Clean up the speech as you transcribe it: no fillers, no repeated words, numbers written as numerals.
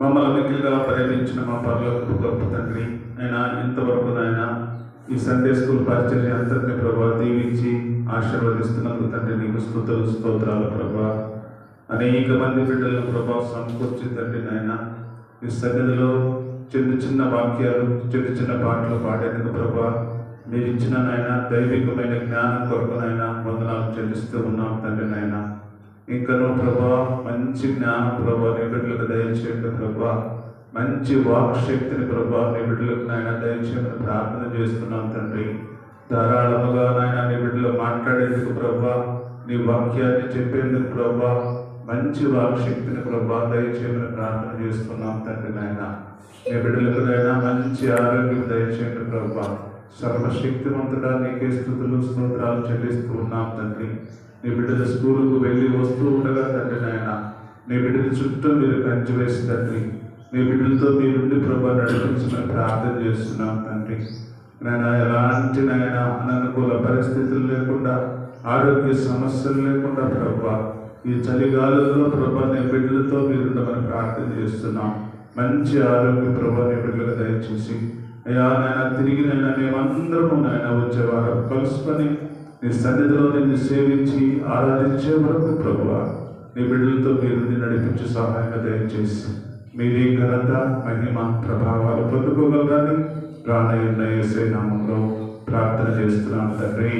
మమ్మల్ని మిక్కిలిగా ప్రేమించిన మా పరలోకపు గొప్ప తండ్రి అయినా ఇంతవరకు నాయన ఈ సండే స్కూల్ పరిచర్య అంతటిని ప్రభా దీవించి ఆశీర్వదిస్తున్నందుకు తండ్రి నీకు స్తుతులు స్తోత్రాలు ప్రభా. అనేక మంది బిడ్డలను ప్రభా సమకూర్చి తండ్రి నాయన ఈ సన్నిధిలో చిన్న చిన్న వాక్యాలు చిన్న చిన్న పాటలు పాడేందుకు ప్రభా మీరు ఇచ్చిన నాయన దైవికమైన జ్ఞానం కొరకు నాయన వందనాలు చెల్లిస్తూ ఉన్నాం తండ్రి నాయన. ఇంకనూ ప్రభా మంచి జ్ఞానం ప్రభా నీ బిడ్డలకు దయచేయండి ప్రభా. మంచి వాక్ శక్తిని ప్రభా నీ బిడ్డలకు నాయన దయచేయమని ప్రార్థన చేస్తున్నాం తండ్రి. ధారాళముగా నాయన నీ బిడ్డలు మాట్లాడేందుకు ప్రభా నీ వాక్యాన్ని చెప్పేందుకు ప్రభా మంచి వాక్ శక్తిని ప్రభా దయచేయమని ప్రార్థన చేస్తున్నాం తండ్రి నాయన. నీ బిడ్డలకు నాయన మంచి ఆరోగ్యం దయచేయండి ప్రభా. సర్వశక్తివంతుడా నీకే స్తుతులు స్తోత్రాలు చెల్లిస్తూ ఉన్నాం తండ్రి. నీ బిడ్డల స్కూలుకు వెళ్ళి వస్తూ ఉండగా తండ్రి నాయన నీ బిడ్డల చుట్టూ మీరు కంచి వేసి తండ్రి నీ బిడ్డలతో మీరుండి ప్రభా నడిపించమని ప్రార్థన చేస్తున్నాం తండ్రి. నాయన ఎలాంటి నాయన అననుకూల పరిస్థితులు లేకుండా ఆరోగ్య సమస్యలు లేకుండా ప్రభా ఈ చలిగాలుల్లో ప్రభా నీ బిడ్డలతో మీరుండమని ప్రార్థన చేస్తున్నాం. మంచి ఆరోగ్య ప్రభా నీ బిడ్డలకు దయచేసి అయ్యా నాయన తిరిగి నైనా మేమందరము నాయన వచ్చేవారు కలుసుకొని నీ సన్నిధిలో నిన్ను సేవించి ఆరాధించే వరకు ప్రభువా నీ బిడ్డలతో మీరు నడిపించి సహాయంగా దయచేసి మీరే ఘనత మహిమ ప్రభావాలు పొందుకోగలరని రానయ్యున్న యేసయ్య నామములో ప్రార్థన చేస్తున్నాను తండ్రి.